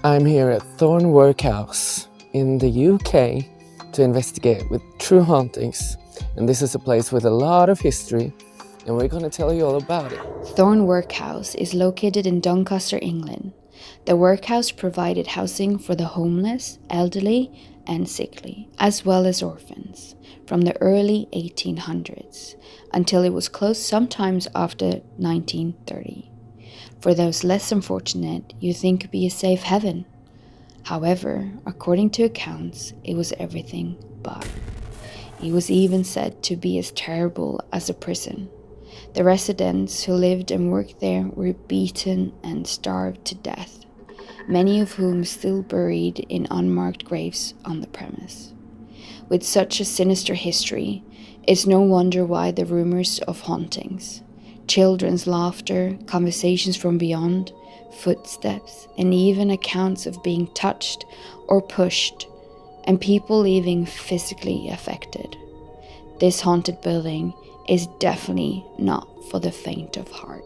I'm here at Thorne Workhouse in the UK to investigate with True Hauntings, and this is a place with a lot of history, and we're going to tell you all about it. Thorne Workhouse is located in Doncaster, England. The workhouse provided housing for the homeless, elderly, and sickly, as well as orphans, from the early 1800s until it was closed sometimes after 1930. For those less unfortunate, you think could be a safe haven. However, according to accounts, it was everything but. It was even said to be as terrible as a prison. The residents who lived and worked there were beaten and starved to death, many of whom still buried in unmarked graves on the premise. With such a sinister history, it's no wonder why the rumors of hauntings, children's laughter, conversations from beyond, footsteps, and even accounts of being touched or pushed, and people leaving physically affected. This haunted building is definitely not for the faint of heart.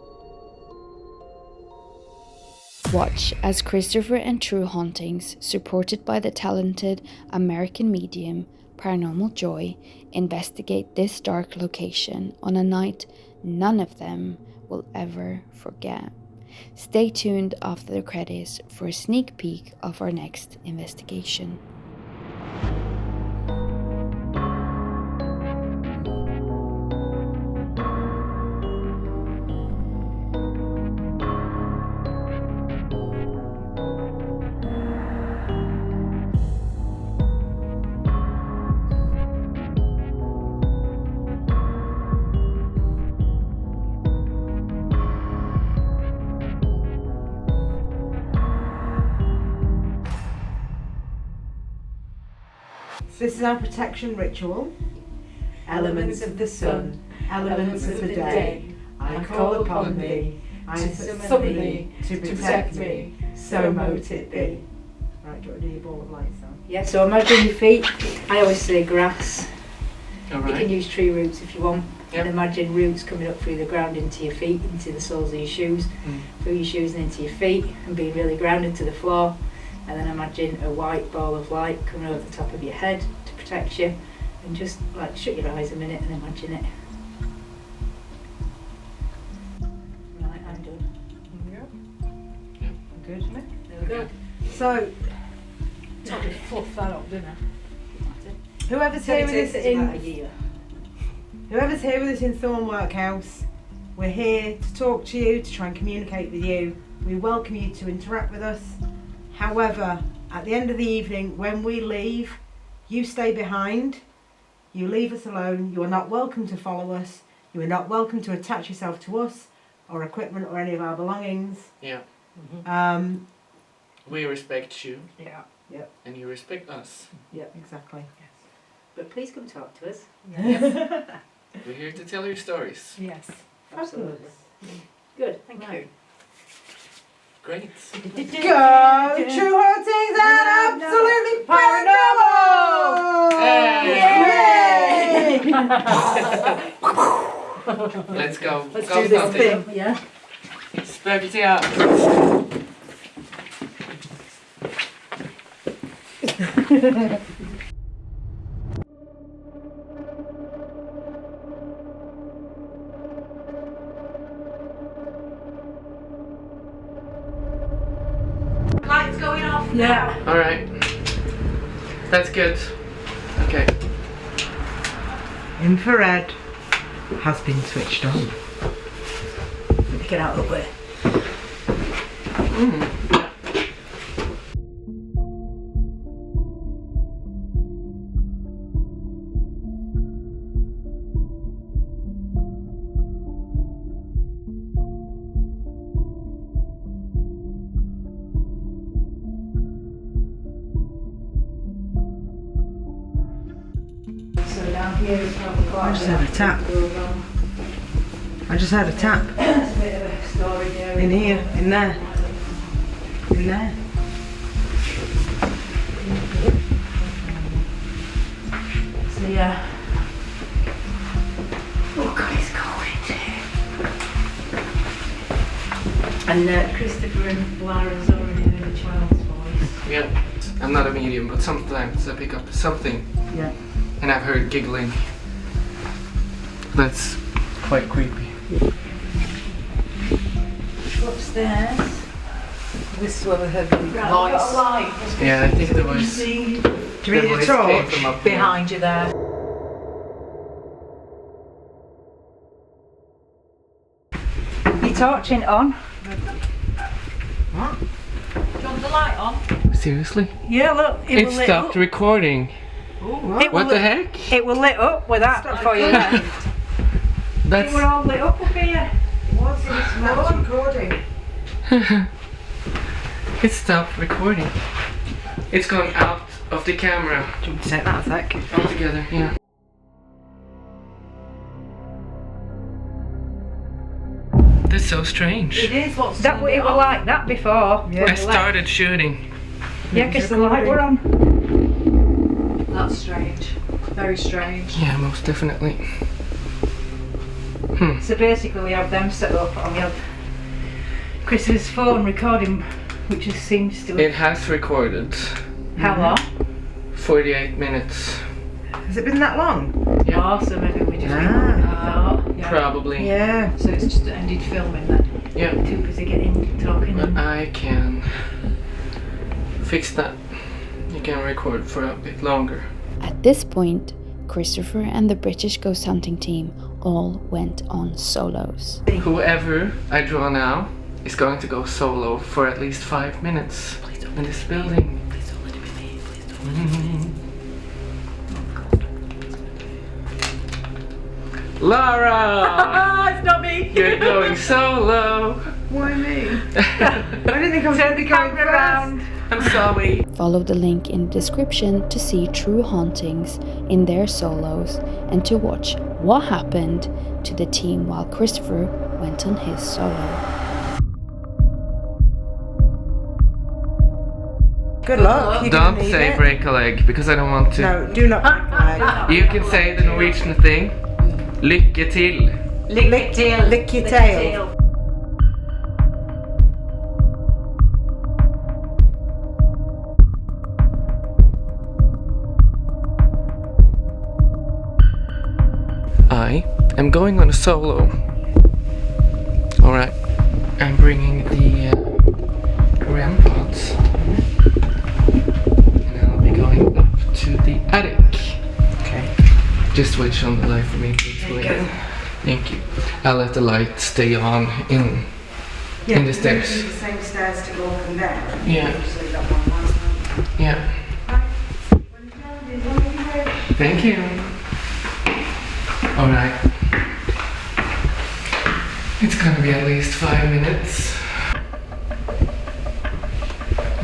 Watch as Christopher and True Hauntings, supported by the talented American medium Paranormal Joy, investigate this dark location on a night none of them will ever forget. Stay tuned after the credits for a sneak peek of our next investigation. This is our protection ritual. Elements of the sun, elements of the day, I call upon thee, I summon thee to protect me, so mote it be. Right, do you want to do your ball of light, Sam? Yeah, so imagine your feet. I always say grass. All You right. can use tree roots if you want. Yep. And imagine roots coming up through the ground into your feet, into the soles of your shoes, through your shoes and into your feet, and being really grounded to the floor. And then imagine a white ball of light coming over the top of your head to protect you. And just like shut your eyes a minute and imagine it. Right, I'm done. Yeah. Good. There we go. So, Totally fluff that up, didn't I? whoever's So here it with us takes about a in year. whoever's here with us in Thorne Workhouse, we're here to talk to you, to try and communicate with you. We welcome you to interact with us. However, at the end of the evening, when we leave, you stay behind. You leave us alone. You are not welcome to follow us. You are not welcome to attach yourself to us or equipment or any of our belongings. Yeah. We respect you, Yeah. and you respect us. Yeah, exactly. But please come talk to us. We're here to tell you stories. Yes. Absolutely. Good, thank Right. you. Great. Go True Hauntings and absolutely paranormal! Yay! Let's go. Let's go do this hunting. thing, yeah? Spooky out. Lights going off Yeah. All right. That's good. Okay. Infrared has been switched on. Get out of the way. So down here is probably quite I just had a tap. I just had a tap. It's a bit of a story there. In here, in there. In there. So yeah. Oh God, it's cold. And Christopher and Lara's already heard a child's voice. Yeah. I'm not a medium, but sometimes I pick up something. Yeah. And I've heard giggling. That's quite creepy. Upstairs. This is where we heard the voice. Yeah, I think there was. Do you the need a voice came torch? from up here. Behind you there. Your torching on. What? Do you want the light on? Seriously? Yeah, look. It stopped recording. What the heck? It was lit up with that before you left. That's. We're all lit up here. What's it recording? It stopped recording. It's gone out of the camera Do you want to take that a sec? altogether. Yeah. That's so strange. It is what's That it was like that before. Yeah. I started shooting. Yeah, because the light were on. That's strange. Very strange. Yeah, most definitely. So basically we have them set up and we have Chris's phone recording, which just seems to. It has recorded How long? 48 minutes. Has it been that long? Yeah. Oh, so maybe we just Yeah. Probably. Yeah. So it's just ended filming then. Yeah. too busy getting talking. But And I can fix that. You can record for a bit longer. At this point, Christopher and the British ghost hunting team all went on solos. Whoever I draw now is going to go solo for at least 5 minutes in this building. Please don't let it be me. Please don't let it be me. Lara! it's not me. You're going solo! Why me? I didn't think I was going to be going first. I'm sorry. Follow the link in the description to see True Hauntings in their solos and to watch what happened to the team while Christopher went on his solo. Good luck. You're gonna Don't need say it. break a leg because I don't want to. No, do not break a leg. You can say the Norwegian thing. Lycka till. Lick your tail. I am going on a solo. Alright, I'm bringing the REM pods. And I'll be going up to the attic. Okay. Just switch on the light for me, please. Wait. Thank you. I'll let the light stay on in the stairs. The same stairs to go up and down. Yeah. So you got one. Yeah. Thank you. Alright. It's gonna be at least 5 minutes.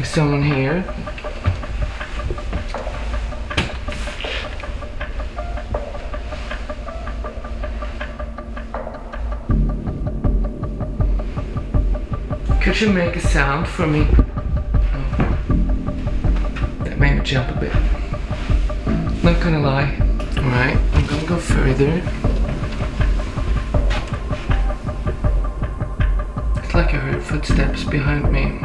Is someone here? Could you make a sound for me? Oh. That made me jump a bit. Not gonna lie. Alright, I'm gonna go further. It's like I heard footsteps behind me.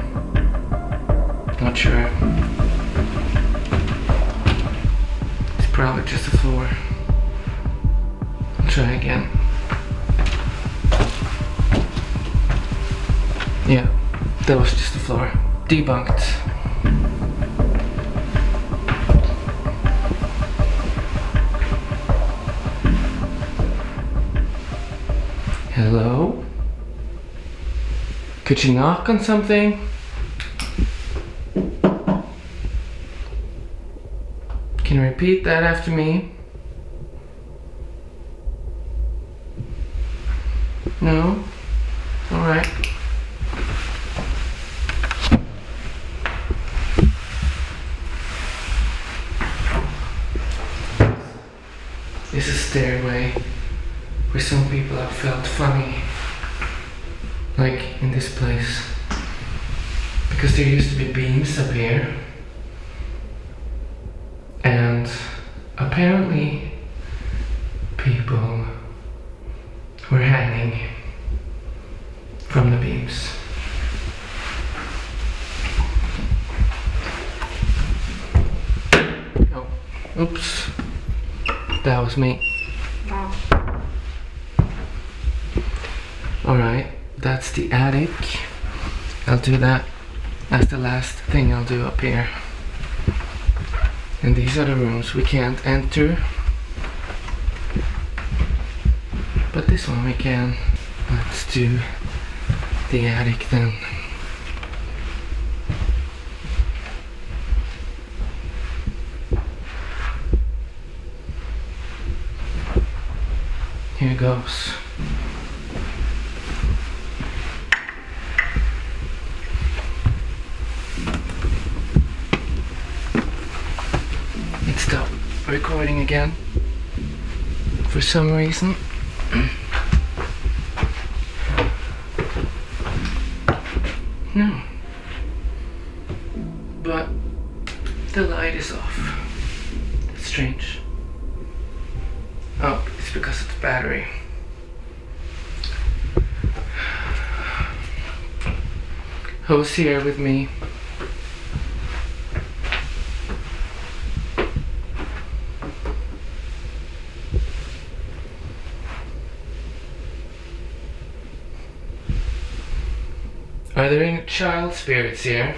Not sure. It's probably just the floor. I'll try again. Yeah, that was just the floor. Debunked. Hello? Could you knock on something? Can you repeat that after me? No? Alright. This is a stairway where some people have felt funny, like in this place, because there used to be beams up here, and apparently people were hanging from the beams. Oops. That was me. Wow. Alright, that's the attic. I'll do that as the last thing I'll do up here. And these are the rooms we can't enter. But this one we can. Let's do the attic then. Here goes. It stopped recording again for some reason. No. But the light is off. That's strange. Oh, it's because of the battery. Who's here with me? Are there any child spirits here?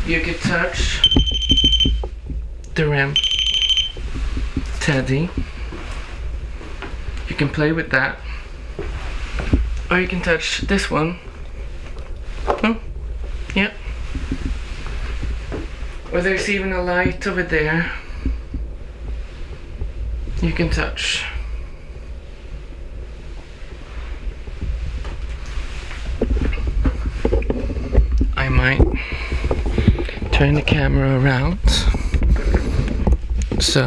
You could touch the ramp teddy. You can play with that. Or you can touch this one. Oh, yeah. Or there's even a light over there. You can touch. I might turn the camera around. So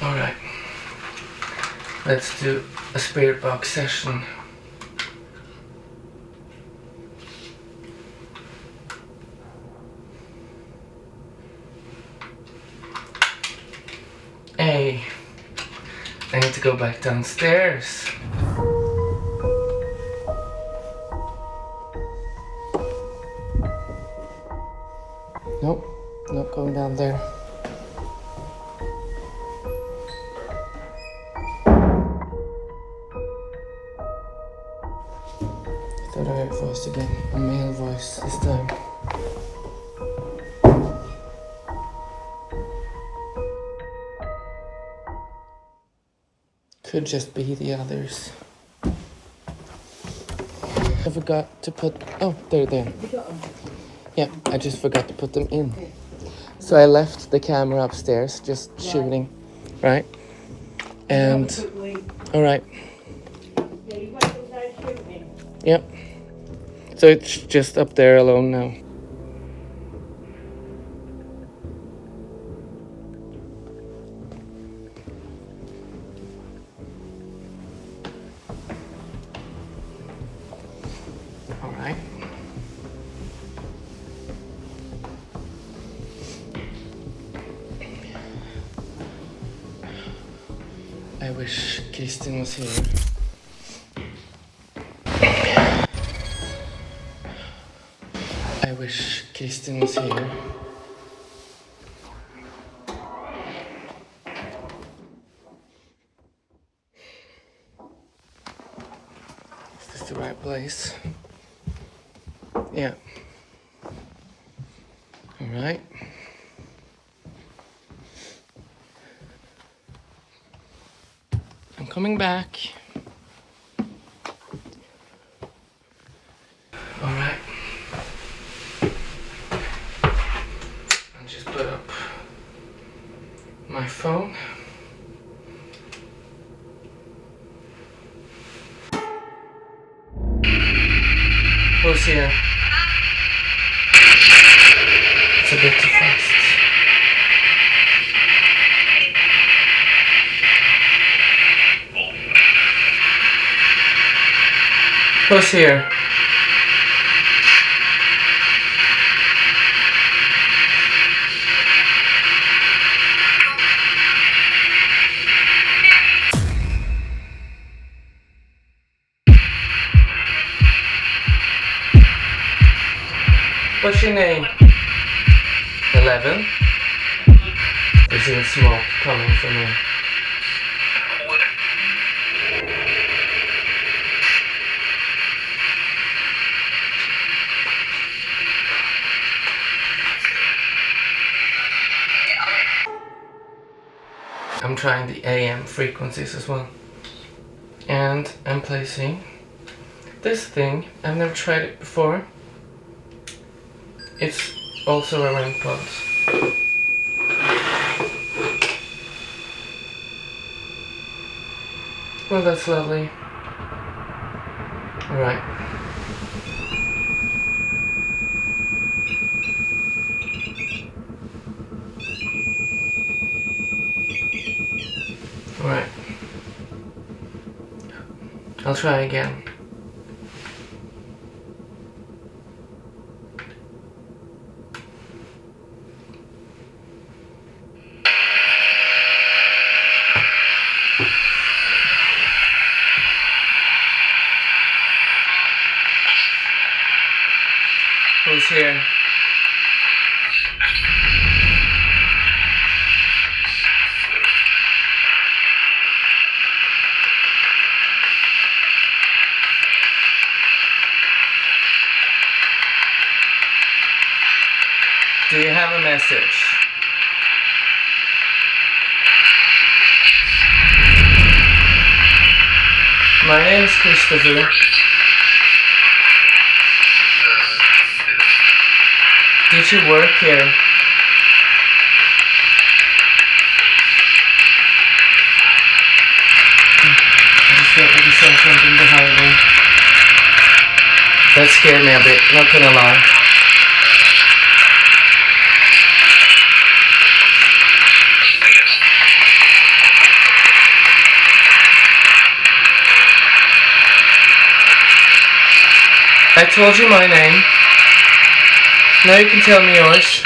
alright, let's do a spirit box session. Hey, I need to go back downstairs. Nope, not going down there. I thought I heard a voice again, a male voice this time. Could just be the others. I forgot to put. Oh, they're there. Yeah, I just forgot to put them in. So I left the camera upstairs, just shooting, right? And all right. Yep. So it's just up there alone now. All right. I wish Kristen was here. I wish Kristen was here. Is this the right place? Yeah. All right. I'm coming back. All right. I'll just put up my phone. Who's here? It's a bit too fast. Who's here? What's your name? 11? There's even smoke coming from me. I'm trying the AM frequencies as well. And I'm placing this thing. I've never tried it before. It's also a REM pod. Well, that's lovely. Alright. Alright. I'll try again. Who's here? Do you have a message? My name is Christopher. Did you work here? I just felt like you saw something behind me. That scared me a bit, not gonna lie. I told you my name. Now you can tell me yours.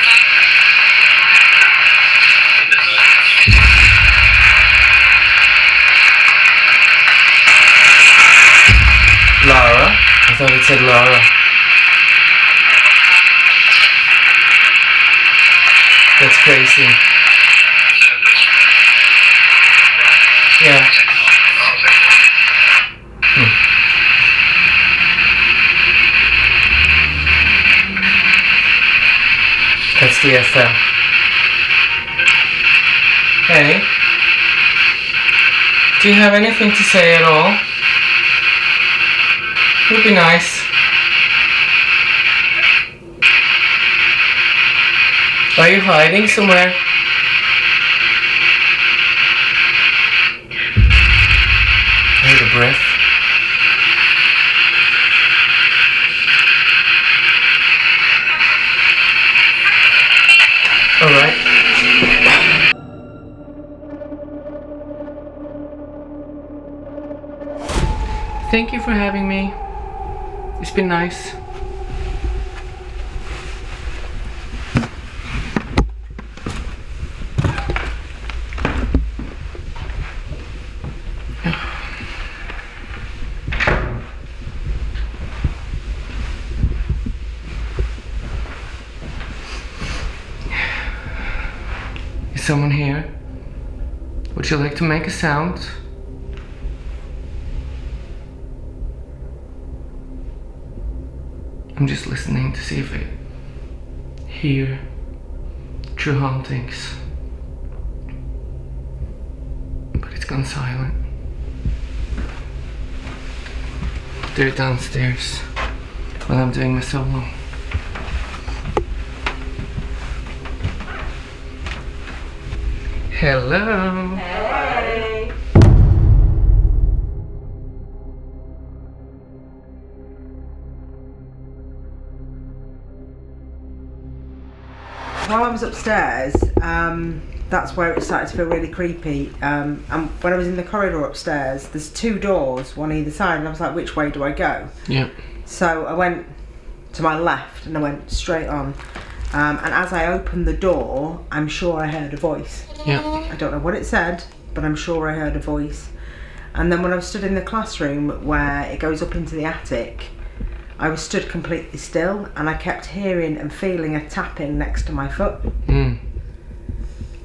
Laura? I thought it said Laura. That's crazy. Yeah. That's the FM. Hey, do you have anything to say at all? Would be nice. Are you hiding somewhere? I hear the breath. Alright. Thank you for having me. It's been nice. Is someone here? Would you like to make a sound? I'm just listening to see if I hear True Hauntings. But it's gone silent. They're downstairs while I'm doing my solo. Hello. Hey. While I was upstairs, that's where it started to feel really creepy. And when I was in the corridor upstairs, there's two doors, one either side, and I was like, which way do I go? Yeah. So I went to my left and I went straight on. And as I opened the door, I'm sure I heard a voice. Yeah. I don't know what it said, but I'm sure I heard a voice. And then when I was stood in the classroom where it goes up into the attic, I was stood completely still, and I kept hearing and feeling a tapping next to my foot. Mm.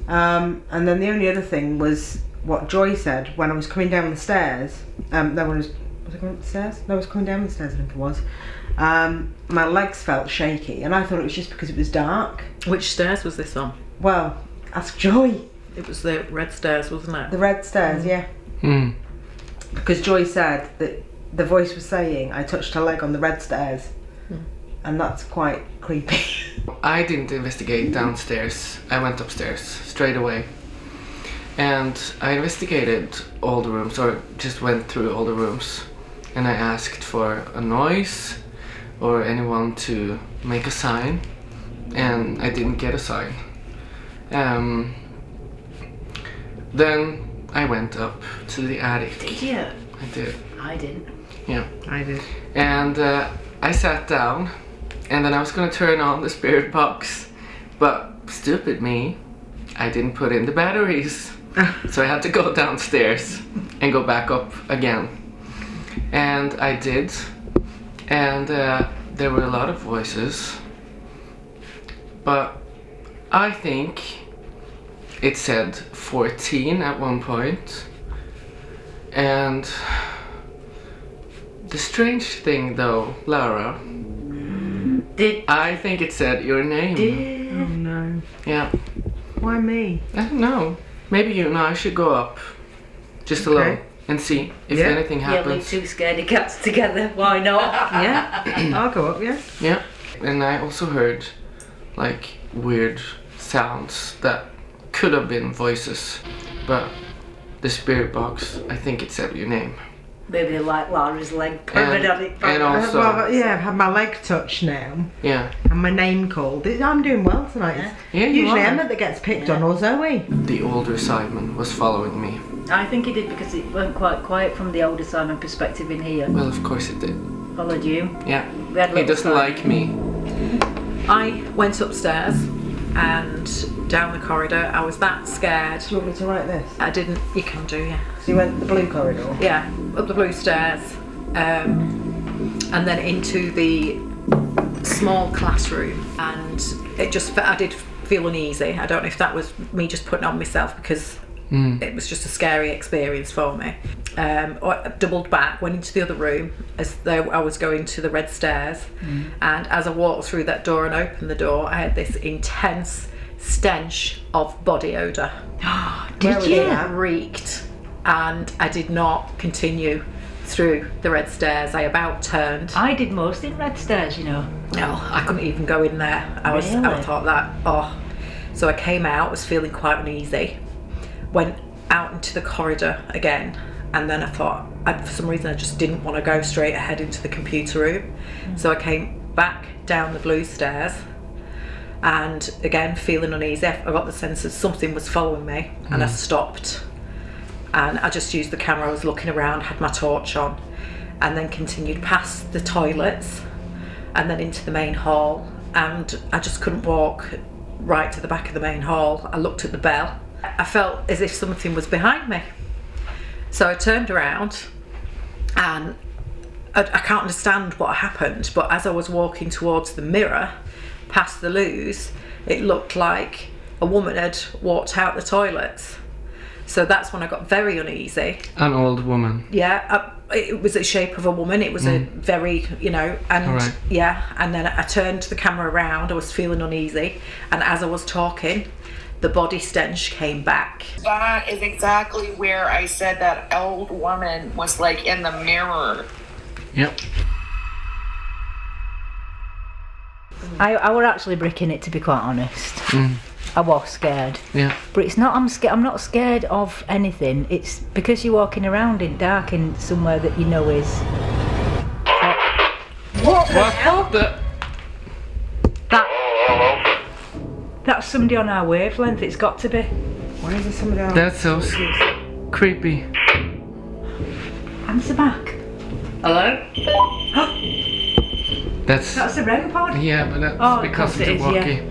And then the only other thing was what Joy said when I was coming down the stairs. Was I going up the stairs? No, I was coming down the stairs, I think it was. My legs felt shaky, and I thought it was just because it was dark. Which stairs was this on? Well, ask Joy. It was the red stairs, wasn't it? The red stairs, yeah. Mm. Because Joy said that the voice was saying I touched her leg on the red stairs, and that's quite creepy. I didn't investigate downstairs. I went upstairs straight away. And I investigated all the rooms, or just went through all the rooms. And I asked for a noise or anyone to make a sign. And I didn't get a sign. Then I went up to the attic. Did you? I did. I didn't. Yeah. I did. And I sat down, and then I was gonna turn on the spirit box, but stupid me, I didn't put in the batteries. So I had to go downstairs and go back up again. And I did, and there were a lot of voices, but I think it said 14 at one point. And the strange thing though, Lara, I think it said your name. Oh no. Yeah. Why me? I don't know. Maybe you and I should go up just alone and see if Yeah. anything Yeah, leave happens. two scaredy cats together. Why not? Yeah, I'll go up, yeah. Yeah. And I also heard like weird sounds that could have been voices, but the spirit box, I think it said your name. Maybe like Lara's leg And, covered on it. and also, Well, yeah, I've had my leg touched now, yeah, and my name called. I'm doing well tonight. Yeah. yeah, you Usually are. Emma that gets picked on, or Zoe. The older Simon was following me. I think he did because it went quite quiet from the older Simon perspective in here. Well, of course it did. Followed you. Yeah. We had a He little doesn't fight. like me. I went upstairs and down the corridor. I was that scared. Do you want me to write this? I didn't. You can do, yeah. So you went the blue corridor. Yeah, up the blue stairs, and then into the small classroom, and it just I did feel uneasy. I don't know if that was me just putting on myself because it was just a scary experience for me. I doubled back, went into the other room as though I was going to the red stairs, and as I walked through that door and opened the door, I had this intense stench of body odour. Did you? It reeked, and I did not continue through the red stairs. I about turned. I did most in red stairs, you know. No, I couldn't even go in there. I Really? thought that, So I came out, was feeling quite uneasy, went out into the corridor again, and then I thought, for some reason I just didn't want to go straight ahead into the computer room. So I came back down the blue stairs, and again feeling uneasy. I got the sense that something was following me, and I stopped. And I just used the camera, I was looking around, had my torch on, and then continued past the toilets and then into the main hall, and I just couldn't walk right to the back of the main hall. I looked at the bell. I felt as if something was behind me. So I turned around, and I can't understand what happened, but as I was walking towards the mirror, past the loos, it looked like a woman had walked out the toilets. So that's when I got very uneasy. An old woman. Yeah, it was the shape of a woman. It was a very, and Alright. yeah, and then I turned the camera around. I was feeling uneasy, and as I was talking, the body stench came back. That is exactly where I said that old woman was like in the mirror. Yep. I were actually bricking it, to be quite honest. I was scared. Yeah. But it's not, I'm not scared of anything. It's because you're walking around in dark in somewhere that you know is... What the hell? That's somebody on our wavelength, it's got to be. Why is there somebody else? That's so creepy. Answer back. Hello? That's That's the REM pod. yeah, but that's Oh, of because course of the it is, walkie.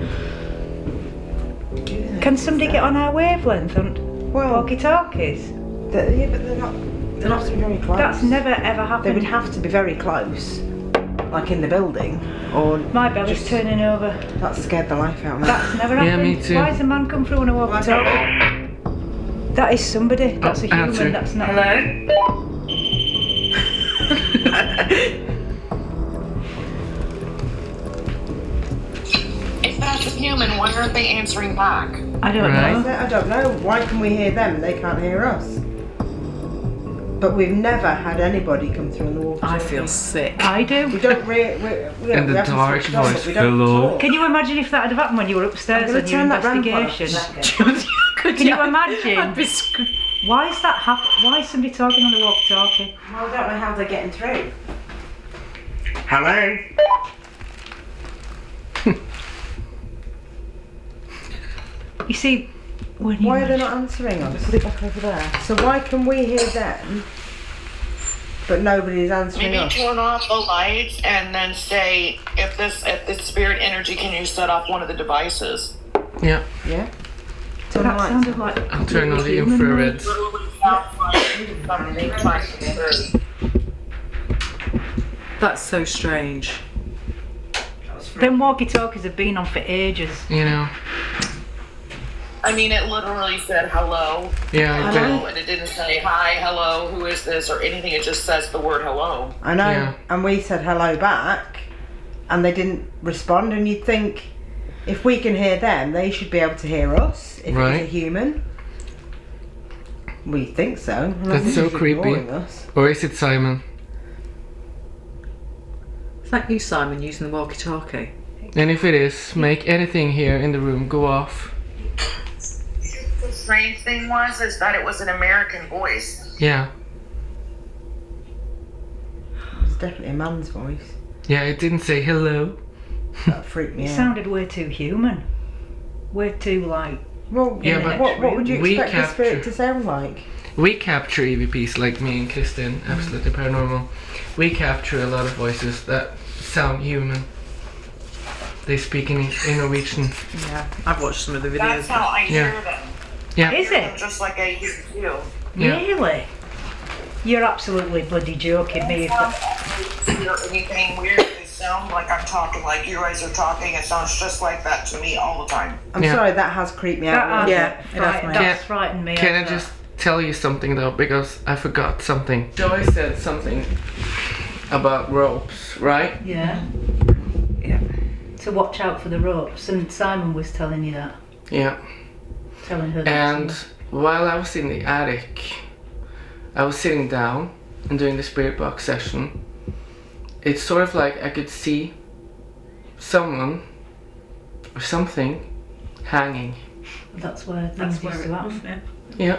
Can somebody get on our wavelength on Well, walkie-talkies? yeah, but they're not to be very close. That's never ever They happened. would have to be very close. like in the building, or My belly's turning over. that scared the life out of me. That's never Yeah, happened. me too. Why has a man come through on a walkie-talkie? That is somebody. That's a human. answer. That's not. If that's a human, why aren't they answering back? I don't Right. know. I don't know. Why can we hear them and they can't hear us? But we've never had anybody come through on the walkie-talkie. I feel sick. I do. We don't we And the we haven't dark switched on, but voice, we don't hello. talk. Can you imagine if that had happened when you were upstairs I'm gonna on your turn that round for a investigation? second. Can you imagine? I'd be sc- Why is that happen? Why is somebody talking on the walkie-talkie? Well, I don't know how they're getting through. Hello? You see, when you Why are they not answering us? put it back over there. So why can we hear them, but nobody's answering Maybe us? turn off the lights and then say, if this spirit energy, can you set off one of the devices? Yeah, Yeah? Turn the That lights sounded on. like. I'll turn on the human infrareds. Literally sounds like something trying to get through. That's so strange. Them walkie-talkies have been on for ages. You know. I mean, it literally said hello, Yeah, I hello, did. and it didn't say hi, hello, who is this, or anything. It just says the word hello. I know. Yeah. And we said hello back, and they didn't respond. And you'd think, if we can hear them, they should be able to hear us. If Right. it's a human. We think so. And I That's think so he's creepy. ignoring us. Or is it Simon? Is that you, Simon, using the walkie-talkie? And if it is, make anything here in the room go off. The strange thing is that it was an American voice. Yeah. It's definitely a man's voice. Yeah, it didn't say hello. That freaked me It out. sounded way too human. Way too like. Well, Yeah, yeah, but what would you we expect the spirit capture- to sound like? We capture EVPs like me and Kristen, absolutely paranormal. We capture a lot of voices that sound human. They speak in Norwegian. Yeah. I've watched some of the videos. That's how I Yeah. hear them. Yeah. Is it? Just like I used to do. Yeah. Really? You're absolutely bloody joking me. If that... Hear anything weird, they sound like I'm talking like you guys are talking. It sounds just like that to me all the time. I'm Yeah. sorry, that has creeped me out. That a little Yeah, bit. it has me. That's frightened me. Can I hasn't it? just tell you something though, because I forgot something. Joy said something about ropes, right? Yeah. Yeah. To watch out for the ropes, and Simon was telling you that. Yeah. Telling her that. And while I was in the attic, I was sitting down and doing the spirit box session. It's sort of like I could see someone or something hanging. That's where things used to happen. Yeah.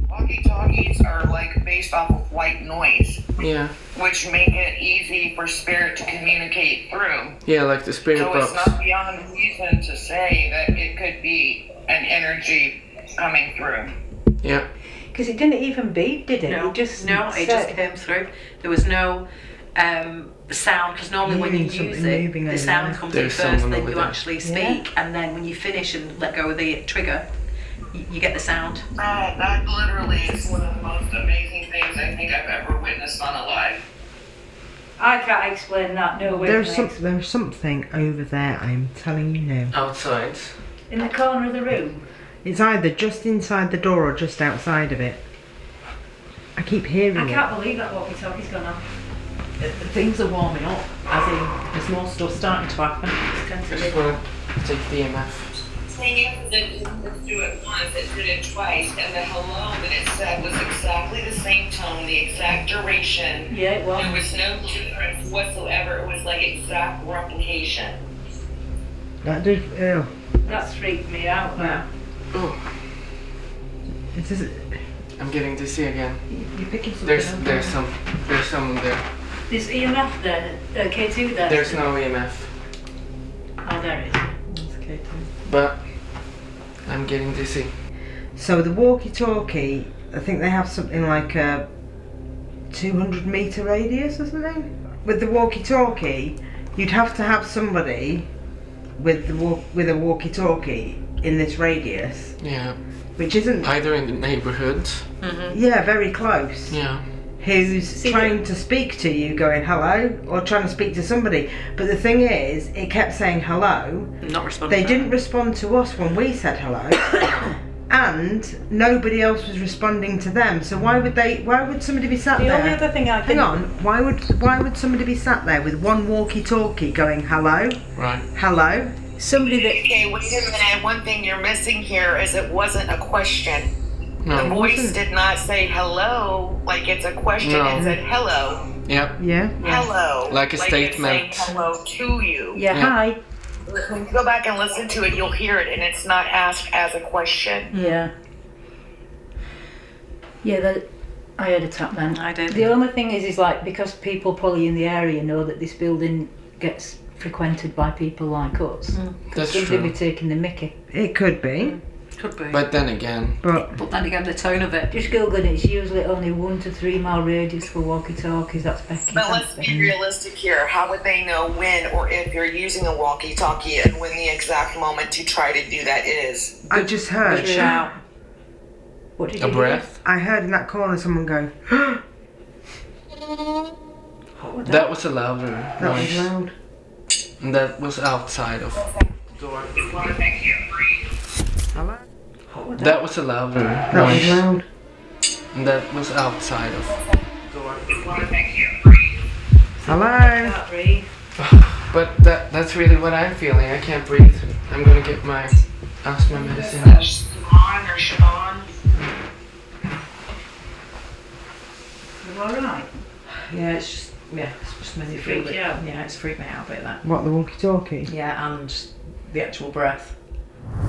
Walkie-talkies are like based off of white noise, Yeah. which make it easy for spirit to communicate through. Yeah, like the spirit So it's box. not beyond reason to say that it could be an energy coming through. Yeah. Because it didn't even beep, did it? No, It just it just came through. There was no sound, because normally when you Hearing use something it, moving the over sound there. comes There's in first, someone then over you there. actually speak, and then when you finish and let go of the trigger, you get the sound. That literally is one of the most amazing things I think I've ever witnessed on a live. I can't explain that. No way. There's something over there, I'm telling you now. Outside. In the corner of the room. It's either just inside the door or just outside of it. I keep hearing I it. can't believe that walkie-talkie's gone off. Things are warming up, as in there's more stuff starting to happen. I just want to take the EMF. Thing is, it didn't just do it once, it did it twice, and the hello that it said was exactly the same tone, the exact duration. Yeah, it was. There was no difference whatsoever. It was like exact replication. That did. Ew. That's freaked me out now. Oh, It's just, I'm getting dizzy again. You're picking something There's up. there's someone there. There's EMF there. K2 there. There's no EMF, Oh, there it is. it's okay too. but I'm getting dizzy. So the walkie-talkie, I think they have something like a 200-meter radius or something. With the walkie-talkie, you'd have to have somebody with a walkie-talkie in this radius. Yeah. which isn't, either in the neighborhood. yeah, very close, Yeah. who's trying to speak to you, going hello, or trying to speak to somebody. But the thing is, it kept saying hello. Not responding. They didn't respond to us when we said hello, and nobody else was responding to them. So why would somebody be sat The there? only other thing I Hang can... on, why would somebody be sat there with one walkie-talkie going hello, Right. hello? Somebody that... Okay, wait a minute. One thing you're missing here is it wasn't a question. The No. voice did not say hello like it's a question. No. It said hello, Yep. Yeah. hello. Like a it's statement. saying hello to you. Yeah, Yeah. hi. When you go back and listen to it, you'll hear it, and it's not asked as a question. Yeah. Yeah, I heard a tap then. I did. The only thing is like, because people probably in the area know that this building gets frequented by people like us, That's somebody true. be taking the mickey. It could be, Could be. But then again, but But then again, the tone of it. Just Google it, it's usually only 1 to 3 mile radius for walkie-talkies, that's Becky. But let's be realistic here. How would they know when or if you're using a walkie-talkie and when the exact moment to try to do that is? I just heard. Good shout. What did a you breath. I heard in that corner someone go. That was a louder That was noise. loud. And that was outside of the door. Hello. That was a louder That was noise. loud. And that was outside of the door. Hello. Can't breathe. But that's really what I'm feeling. I can't breathe. I'm gonna get my asthma medicine. Siobhan or Siobhan? You alright? Yeah, it's just made me feel freak you out? Yeah, it's freaked me out a bit that. What, the walkie-talkie? Yeah, and the actual breath.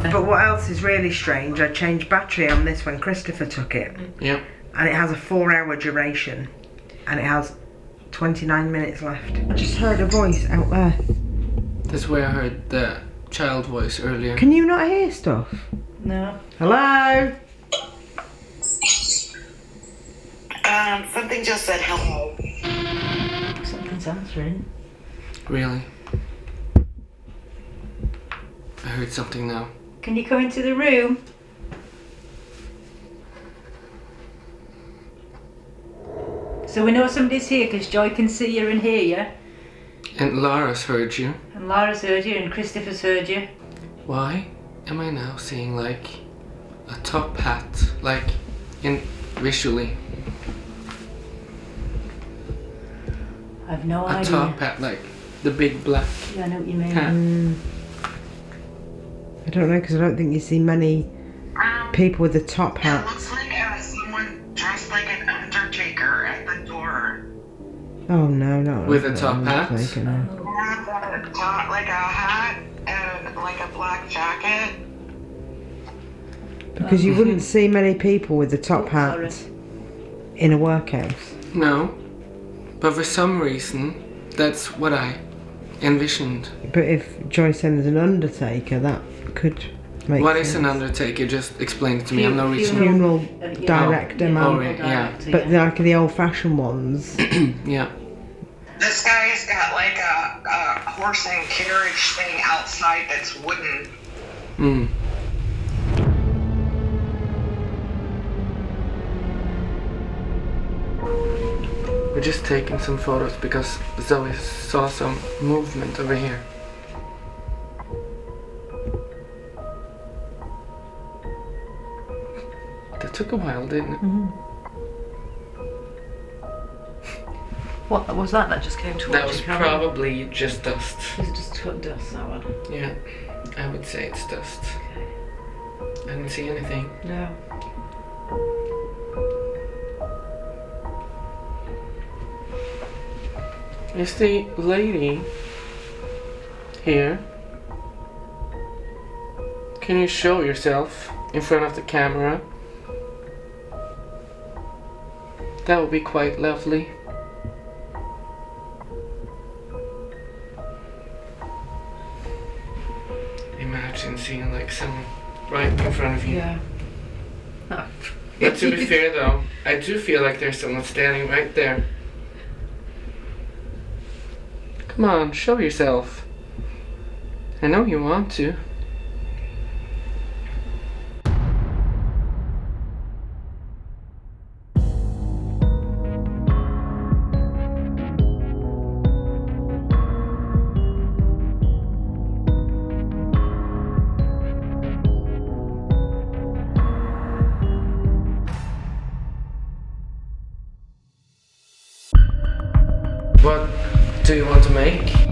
But what else is really strange? I changed battery on this when Christopher took it, Yep. and it has a 4-hour duration, and it has 29 minutes left. I just heard a voice out there. That's where I heard the child voice earlier. Can you not hear stuff? No. Hello? Something just said hello. Something's answering. Really? I heard something now. Can you come into the room? So we know somebody's here because Joy can see you and hear you. And Lara's heard you. And Lara's heard you and Christopher's heard you. Why am I now seeing like a top hat, like in visually I've no a idea. top hat, like the big black Yeah, I know what you mean. hat? I don't know, because I don't think you see many people with the top It hats. looks like someone dressed like an undertaker at the door. Oh no, no. With a not top hat? mistaken, no. Had a top, like a hat and like a black jacket. Because you wouldn't see many people with the top Sorry. hats in a workhouse. No, but for some reason, that's what I envisioned. But if Joy said there's an undertaker, that could make What sense. is an undertaker? Just explain it to me. I'm not reaching. Funeral yeah. director, man. Oh, right, yeah. But like the old-fashioned ones. Yeah. This guy's got like a horse and carriage thing outside that's wooden. Mm. We're just taking some photos because Zoe saw some movement over here. That took a while, didn't it? What was that? That just came towards That was you, Karen? probably just dust. Was it just dust, that one? Yeah, I would say it's dust. I didn't see anything. No. Is the lady here? Can you show yourself in front of the camera? That would be quite lovely. Imagine seeing like someone right in front of you. Yeah. No. But to be fair though, I do feel like there's someone standing right there. Come on, show yourself. I know you want to. What do you want to make?